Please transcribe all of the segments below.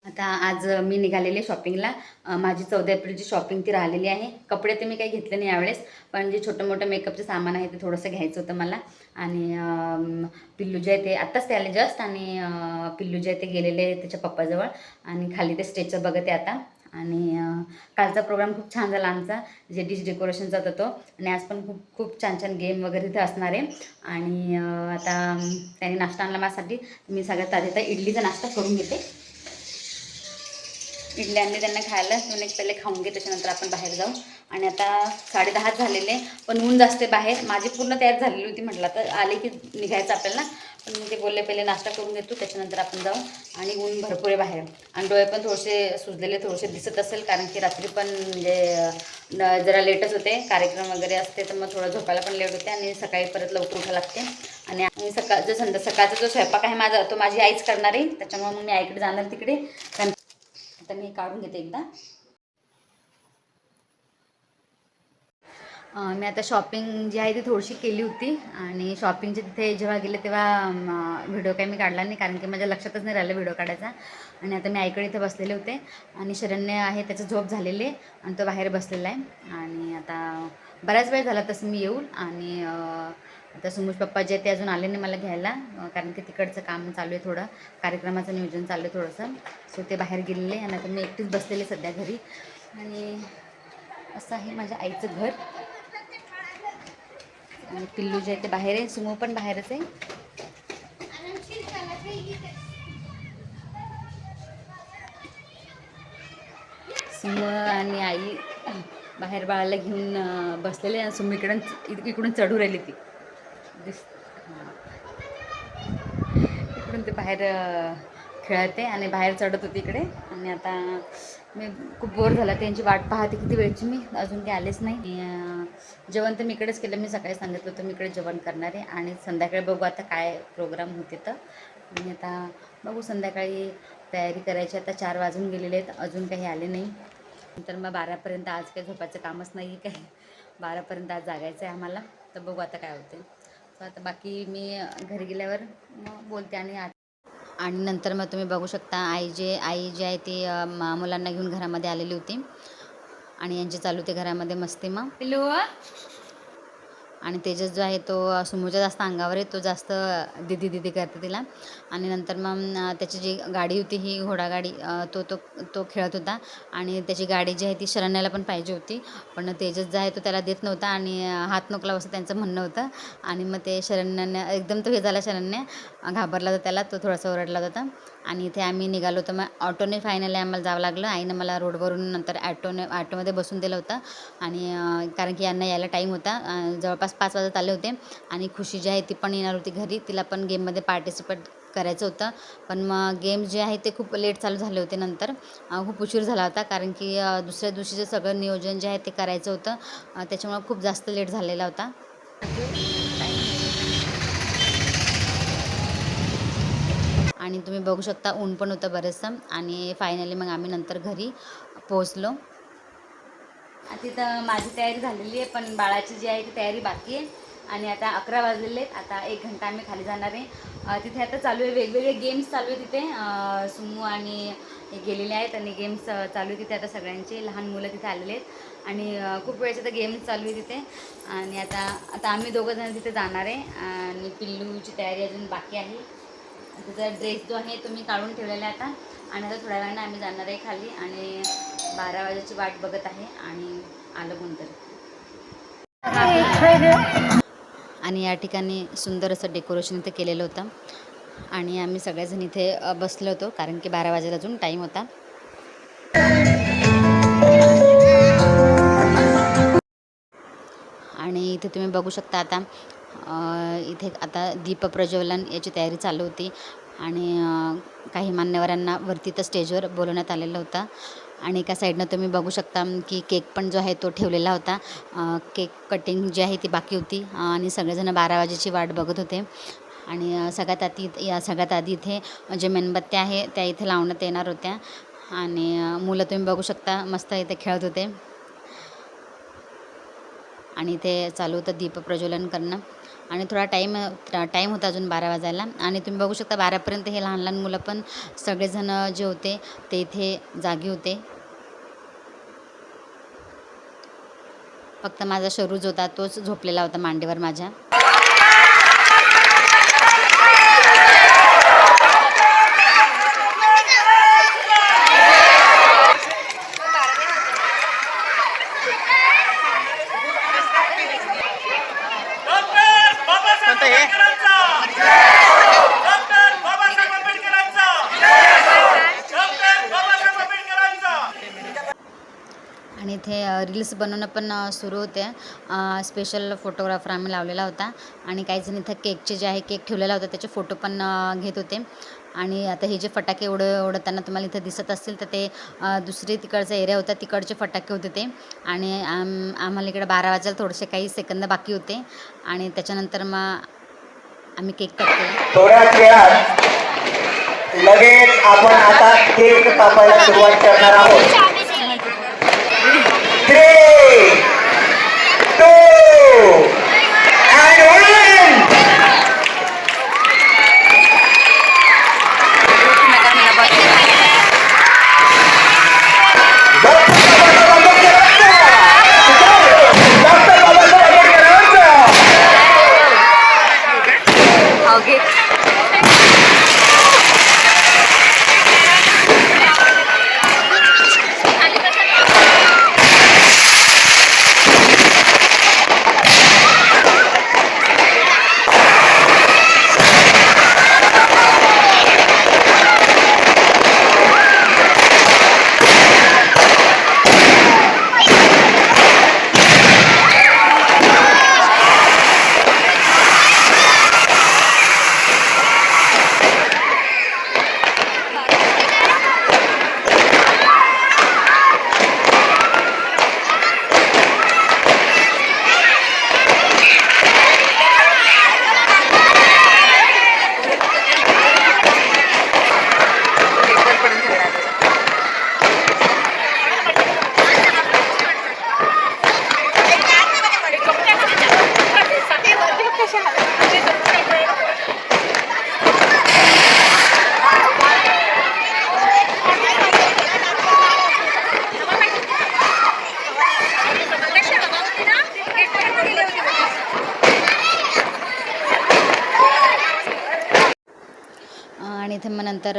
आता आज मी निघालेले शॉपिंगला. माझी 14 एप्रिलची शॉपिंग ती राहिलेली आहे. कपडे ते मी काही घेतले नाही यावेळेस, पण जे छोटं मोठं मेकअपचं सामान आहे ते थोडंसं घ्यायचं होतं मला. आणि पिल्लू जे आहे ते आत्ताच ते आले जस्ट, आणि पिल्लू जे आहे ते गेलेले त्याच्या पप्पाजवळ, आणि खाली ते स्टेजचं बघत आहे आता. आणि कालचा प्रोग्राम खूप छान झाला आमचा, जे डिश डेकोरेशनचा होता तो. आणि आज पण खूप खूप छान छान गेम वगैरे तिथे असणार आहे. आणि आता त्यांनी नाश्ता आणला माझ्यासाठी. मी सगळ्यात आधी आता इडलीचा नाश्ता करून घेते. इडली आणली त्यांना खायला, म्हणून एक पहिले खाऊन घे, त्याच्यानंतर आपण बाहेर जाऊ. आणि आता 10:30 झालेले, पण ऊन जास्त बाहेर. माझी पूर्ण तयार झालेली होती, म्हटलं तर आले की निघायचं आपल्याला. पण ते बोलले पहिले नाश्ता करून घेतो, त्याच्यानंतर आपण जाऊ. आणि ऊन भरपूर आहे बाहेर, आणि डोळे पण थोडेसे सुजलेले थोडेसे दिसत असेल, कारण की रात्री पण म्हणजे जरा लेटच होते, कार्यक्रम वगैरे असते, तर मग थोडं झोपायला पण लेट होते, आणि सकाळी परत लवकर उठायला लागते. आणि सकाळचा जो स्वयंपाक आहे माझा, तो माझी आईच करणार आहे, त्याच्यामुळे मग मी आईकडे जाणार तिकडे. आता मी काढून घेते एकदा. मी आता शॉपिंग जी आहे ती थोडीशी केली होती, आणि शॉपिंगचे तिथे जेव्हा गेले तेव्हा व्हिडिओ काही मी काढला नाही, कारण की माझ्या लक्षातच नाही राहिलं व्हिडिओ काढायचा. आणि आता मी आईकडे इथे बसलेले होते, आणि शरण्य आहे त्याचं झोप झालेले, आणि तो बाहेर बसलेला आहे. आणि आता बराच वेळ झाला तसं मी येऊन. आणि आता सुमुश पप्पा जे ते अजून आले नाही मला घ्यायला, कारण की तिकडचं काम चालू आहे, थोडं कार्यक्रमाचं नियोजन चालू आहे थोडंसं. सो ते बाहेर गेलेले, आणि आता मी एकटीच बसलेले सध्या घरी. आणि असं आहे माझ्या आईचं घर. आणि पिल्लू जे आहे ते बाहेर आहे, सुमो पण बाहेरच आहे. सुमो आणि आई बाहेर बाळाला घेऊन बसलेले, आणि सुमो इकडून चढू राहिली ती दिस. इकडून ते बाहेर खेळते, आणि बाहेर चढत होती इकडे. आणि आता मी खूप बोर झाला, त्यांची वाट पाहते किती वेळची, मी अजून काही आलेच नाही. जेवण तर मी इकडेच केलं, मी सकाळी सांगितलं होतं मी इकडे जेवण करणार आहे. आणि संध्याकाळी बघू आता काय प्रोग्राम होते तर. आणि आता बघू संध्याकाळी तयारी करायची. आता 4 वाजून गेलेले आहेत, अजून काही आले नाही. नंतर मग 12पर्यंत, आज काही झोपायचं कामच नाही काही, 12पर्यंत आज जागायचं आहे आम्हाला. तर बघू आता काय होते. तर आता बाकी मी घरी गेल्यावर मग बोलते. आणि नंतर मग तुम्ही बघू शकता आई जी आहे ती मुलांना घेऊन घरामध्ये आलेली होती, आणि यांची चालू ते घरामध्ये मस्ती. मग पिल्लू आणि तेजस जो आहे तो सुमूच्या जास्त अंगावर आहे, तो जास्त दिदी दिदी करते तिला. आणि नंतर मग त्याची जी गाडी होती ही घोडागाडी, तो तो तो खेळत होता. आणि त्याची गाडी जी आहे ती शरण्याला पण पाहिजे होती, पण तेजस जो आहे तो त्याला देत नव्हता, आणि हात नको लावू असं त्यांचं म्हणणं होतं. आणि मग ते शरण्याने एकदम तो हे झाला, शरण्य घाबरला होता त्याला, तो थोडासा ओरडला होता. आणि इथे आम्ही निघालो होतो, मग ऑटोने फायनली आम्हाला जावं लागलं. आईनं मला रोडवरून नंतर ॲटोमध्ये बसून दिलं होतं. आणि कारण की यांना यायला टाईम होता, जवळपास 5 वाजत आले होते. आणि खुशी जी आहे ती पण येणार होती घरी, तिला पण गेममध्ये पार्टिसिपेट करायचं होतं. पण मग गेम जे आहे ते खूप लेट चालू झाले होते, नंतर खूप उशीर झाला होता, कारण की दुसऱ्या दिवशीचं सगळं नियोजन जे आहे ते करायचं होतं, त्याच्यामुळं खूप जास्त लेट झालेला होता. आणि तुम्ही बघू शकता ऊन पण होतं बरंचसं. आणि फायनली मग आम्ही नंतर घरी पोहोचलो. तिथं माझी तयारी झालेली आहे, पण बाळाची जी आहे ती तयारी बाकी आहे. आणि आता 11 वाजलेले आहेत, आता 1 घंटा आम्ही खाली जाणार आहे. तिथे आता चालू आहे, वेगवेगळे गेम्स चालू आहे तिथे. सुमू आणि हे गेलेले आहेत, आणि गेम्स चालू आहे तिथे आता सगळ्यांचे. लहान मुलं तिथे आलेले आहेत, आणि खूप वेळेचे तर गेम्स चालू आहे तिथे. आणि आता आम्ही दोघंजण तिथे जाणार आहे, आणि पिल्लूची तयारी अजून बाकी आहे. त्याचा ड्रेस जो आहे तो मी काढून ठेवलेला आहे आता. आणि आता थोड्या वेळानं आम्ही जाणार आहे खाली, आणि 12 वाजेची वाट बघत आहे, आणि आलं कोणतरी. आणि या ठिकाणी सुंदर असं डेकोरेशन इथे केलेलं होतं, आणि आम्ही सगळेजण इथे बसलो होतो, कारण की 12 वाजेला अजून टाईम होता. आणि इथे तुम्ही बघू शकता आता इथे आता दीपप्रज्वलन याची तयारी चालू होती. आणि काही मान्यवरांना वरती तर स्टेजवर बोलवण्यात आलेलं होतं. आणि एका साईडनं तुम्ही बघू शकता की केक पण जो आहे तो ठेवलेला होता. केक कटिंग जी आहे ती बाकी होती, आणि सगळेजण 12 वाजेची वाट बघत होते. आणि सगळ्यात आधी इथे जे मेणबत्त्या आहे त्या इथे लावण्यात येणार होत्या. आणि मुलं तुम्ही बघू शकता मस्त इथे खेळत होते. आणि इथे चालू होतं दीपप्रज्वलन करणं. आणि थोडा टाईम होता अजून 12 वाजायला. आणि तुम्ही बघू शकता 12पर्यंत हे लहान लहान मुलं पण सगळेजण जे होते ते इथे जागी होते. फक्त माझा शरूज होता, तोच झोपलेला होता मांडीवर माझ्या. आणि इथे रील्स बनवणं पण सुरू होते. स्पेशल फोटोग्राफर आम्ही लावलेला होता आणि काही जण इथं केकचे जे आहे केक ठेवलेला होता त्याचे फोटो पण घेत होते. आणि आता हे जे फटाके उडवताना तुम्हाला इथं दिसत असतील तर ते दुसरी तिकडचा एरिया होता, तिकडचे फटाके होते ते. आणि आम्हाला इकडे 12 वाजायला थोडेसे काही सेकंद बाकी होते आणि त्याच्यानंतर मग आम्ही केक कट केला. थोड्याच वेळात लगेच आपण आता केक कापायला सुरुवात करणार आहोत. 3, 2 and 1. आणि इथे मग नंतर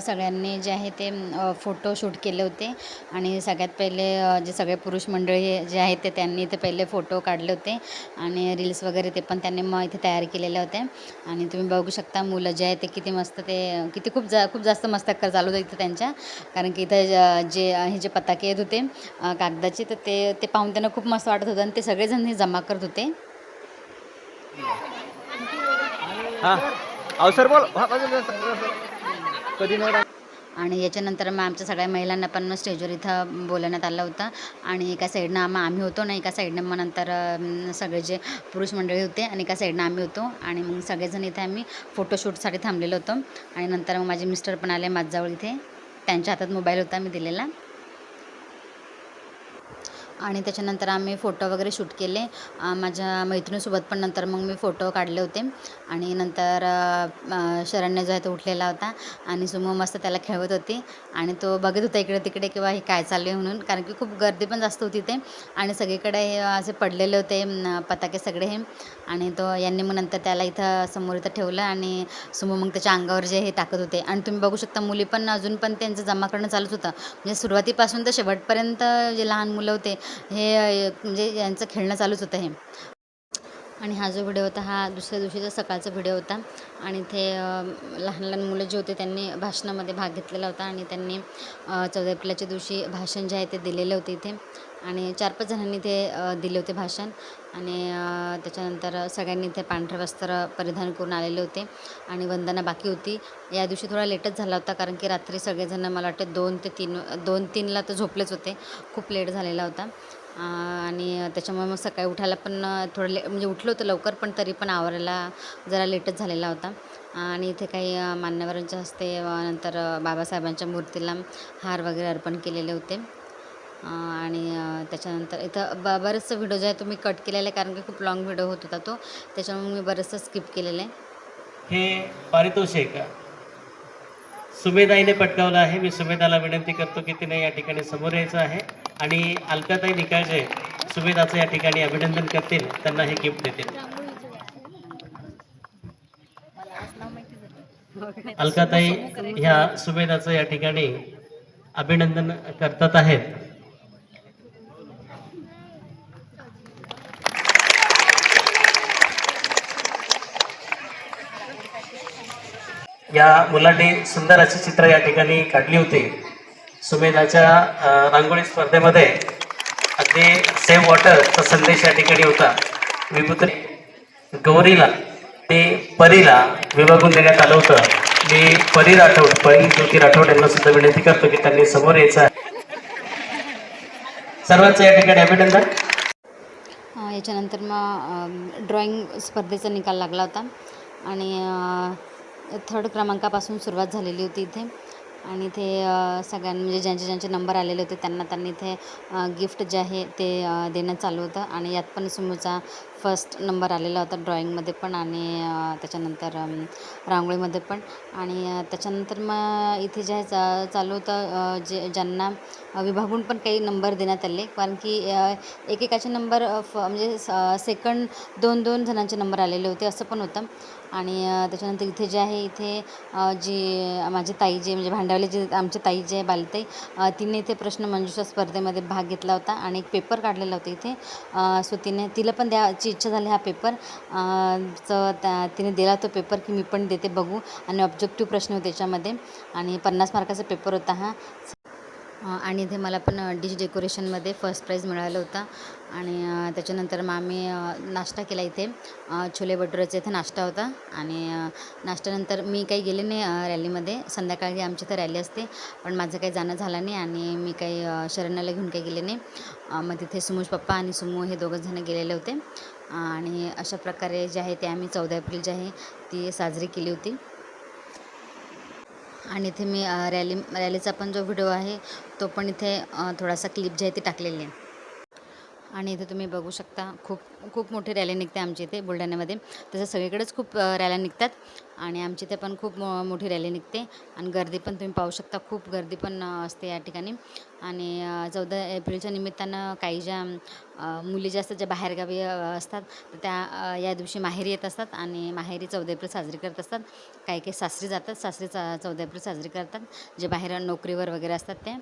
सगळ्यांनी जे आहे ते फोटो शूट केले होते. आणि सगळ्यात पहिले जे सगळे पुरुष मंडळी जे आहेत ते त्यांनी इथे पहिले फोटो काढले होते आणि रील्स वगैरे ते पण त्यांनी मग इथे तयार केलेले होते. आणि तुम्ही बघू शकता मुलं जे आहेत ते किती मस्त, ते किती खूप जास्त मस्त चालू होतं इथं त्यांच्या. कारण की इथं जे हे जे पताके येत होते कागदाचे, तर ते पाहून त्यांना खूप मस्त वाटत होतं आणि ते सगळेजण हे जमा करत होते. अवसर बोल कधी नाही. आणि याच्यानंतर मग आमच्या सगळ्या महिलांना पण मग स्टेजवर इथं बोलवण्यात आलं होतं. आणि एका साईडनं आम्ही होतो ना, एका साईडनं मग नंतर सगळे जे पुरुष मंडळी होते आणि एका साईडनं आम्ही होतो. आणि मग सगळेजण इथे आम्ही फोटोशूटसाठी थांबलेलो होतो. आणि नंतर मग माझे मिस्टर पण आले माझ्याजवळ इथे, त्यांच्या हातात मोबाईल होता मी दिलेला. आणि त्याच्यानंतर आम्ही फोटो वगैरे शूट केले. माझ्या मैत्रिणीसोबत पण नंतर मग मी फोटो काढले होते. आणि नंतर शरण्य जो आहे तो उठलेला होता आणि सुमो मस्त त्याला खेळवत होती आणि तो बघत होता इकडे तिकडे किंवा हे काय चालू आहे म्हणून, कारण की खूप गर्दी पण जास्त होती ते आणि सगळीकडे हे असे पडलेले होते पताके सगळे हे. आणि तो यांनी मग नंतर त्याला इथं समोर इथं ठेवलं आणि सुमो मग त्याच्या अंगावर जे हे टाकत होते. आणि तुम्ही बघू शकता मुली पण अजून पण त्यांचं जमा करणं चालूच होतं. म्हणजे सुरुवातीपासून तर शेवटपर्यंत जे लहान मुलं होते हे म्हणजे यांचं खेळणं चालूच होतं हे. आणि हा जो व्हिडिओ होता हा दुसऱ्या दिवशीचा सकाळचा व्हिडिओ होता. आणि ते लहान लहान मुलं जे होते त्यांनी भाषणामध्ये भाग घेतलेला होता आणि त्यांनी 14 एप्रिलच्या दिवशी भाषण जे आहे ते दिलेले होते इथे. आणि 4-5 जणांनी ते दिले होते भाषण. आणि त्याच्यानंतर सगळ्यांनी इथे पांढरे वस्त्र परिधान करून आलेले होते आणि वंदना बाकी होती. या दिवशी थोडा लेटच झाला होता कारण की रात्री सगळेजण मला वाटतं 2-3ला तर झोपलेच होते, खूप लेट झालेला होता. आणि त्याच्यामुळे मग सकाळी उठायला पण थोडं म्हणजे उठलं होतं लवकर, पण तरी पण आवरायला जरा लेटच झालेला होता. आणि इथे काही मान्यवरांच्या हस्ते नंतर बाबासाहेबांच्या मूर्तीला हार वगैरे अर्पण केलेले होते. आणि त्याच्यानंतर इथं बरंचसं व्हिडिओ जो आहे तो मी कट केलेला आहे, कारण की खूप लाँग व्हिडिओ होत होता तो, त्याच्यामुळे मी बरंचसं स्किप केलेलं आहे. हे पारितोषिक सुमेधाईने पटकावलं आहे. मी सुमेधाला विनंती करतो की तिने या ठिकाणी समोर यायचं आहे आणि अलकाताई निकाळजे सुमेधाचं या ठिकाणी अभिनंदन करतील, त्यांना हे गिफ्ट देतील. अलकाताई ह्या सुमेधाचं या ठिकाणी अभिनंदन करतात आहेत. या मुलांनी सुंदर अशी चित्र या ठिकाणी काढली होती. सुमेधाच्या रांगोळी स्पर्धेमध्ये अगदी सेव्ह वॉटरचा संदेश या ठिकाणी होता. विभूती गौरीला ते परीला विभागून देण्यात आलं होतं. मी परी ज्योती राठोड यांना सुद्धा विनंती करतो की त्यांनी समोर यायचं आहे. सर्वांचं या ठिकाणी अभिनंदन. याच्यानंतर मग ड्रॉइंग स्पर्धेचा निकाल लागला होता आणि 3rd क्रमांकापासून सुरुवात झालेली होती इथे. आणि इथे सगळ्यांना म्हणजे ज्यांचे नंबर आलेले होते त्यांना इथे गिफ्ट जे आहे ते देणं चालू होतं. आणि यात पण सुमूचा फर्स्ट नंबर आलेला होता ड्रॉइंगमध्ये पण आणि त्याच्यानंतर रांगोळीमध्ये पण. आणि त्याच्यानंतर मग इथे जे आहे चालू होतं ज्यांना विभागून पण काही नंबर देण्यात आले, कारण की एकेकाचे नंबर म्हणजे सेकंड 2-2 जणांचे नंबर आलेले होते असं पण होतं. आणि त्याच्यानंतर इथे जे आहे इथे जी माझी ताई जे म्हणजे भांडावले जे आमची ताई जे आहे बालिताई, तिने इथे प्रश्नमंजुषा स्पर्धेमध्ये भाग घेतला होता आणि एक पेपर काढलेला होता इथे. सो तिला पण द्यायची इच्छा झाली हा पेपर. तिने दिला तो पेपर की मी पण देते बघू. आणि ऑब्जेक्टिव्ह प्रश्न होते त्याच्यामध्ये आणि 50 मार्काचा पेपर होता हा. आणि इथे मला पण डिश डेकोरेशनमध्ये फर्स्ट प्राईज मिळालं होतं. आणि त्याच्यानंतर मग आम्ही नाश्ता केला इथे. छोले भटुरेचा इथे नाश्ता होता. आणि नाश्त्यानंतर मी काही गेले नाही रॅलीमध्ये. संध्याकाळी आमची तर रॅली असते, पण माझं काही जाणं झालं नाही आणि मी काही शरण्याला घेऊन काही गेले नाही. मग तिथे सुमूज पप्पा आणि सुमू हे दोघंजणं गेलेले होते. आणि अशा प्रकारे जे आहे ते आम्ही 14 एप्रिल जी आहे ती साजरी केली होती. आणि इथे मी रॅलीचा पण जो व्हिडिओ आहे तो पण इथे थोडासा क्लिप जे आहे ती टाकलेली आहे. आणि इथे तुम्ही बघू शकता खूप मोठी रॅली निघते आमच्या इथे बुलढाण्यामध्ये. तसं सगळीकडेच खूप रॅल्या निघतात आणि आमच्या इथे पण खूप मोठी रॅली निघते. आणि गर्दी पण तुम्ही पाहू शकता, खूप गर्दी पण असते या ठिकाणी. आणि 14 एप्रिलच्या निमित्तानं काही ज्या मुली ज्या असतात ज्या बाहेरगावी असतात तर त्या या दिवशी माहेरी येत असतात आणि माहेरी 14 एप्रिल साजरी करत असतात. काही सासरी जातात, सासरी 14 एप्रिल साजरी करतात, जे बाहेर नोकरीवर वगैरे असतात ते.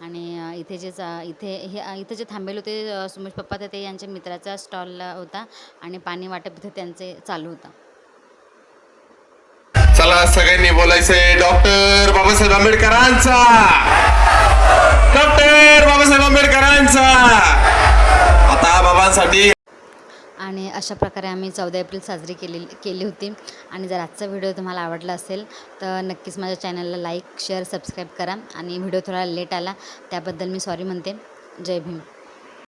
आणि इथे इथे जे थांबेले होते सुमेश पप्पा तर ते यांच्या मित्राचा स्टॉल होता आणि पाणी वाटप इथे त्यांचे चालू होतं. चला सगळ्यांनी बोलायचंय डॉक्टर बाबासाहेब आंबेडकरांचा, डॉक्टर बाबासाहेब आंबेडकरांचा. आता बाबांसाठी. आणि अशा प्रकारे आम्ही 14 एप्रिल साजरी केली होती. आणि जर आजचा व्हिडिओ तुम्हाला आवडला असेल तर नक्कीच माझ्या चॅनलला लाईक शेअर सबस्क्राईब करा. आणि व्हिडिओ थोडा लेट आला त्याबद्दल मी सॉरी म्हणते. जय भीम.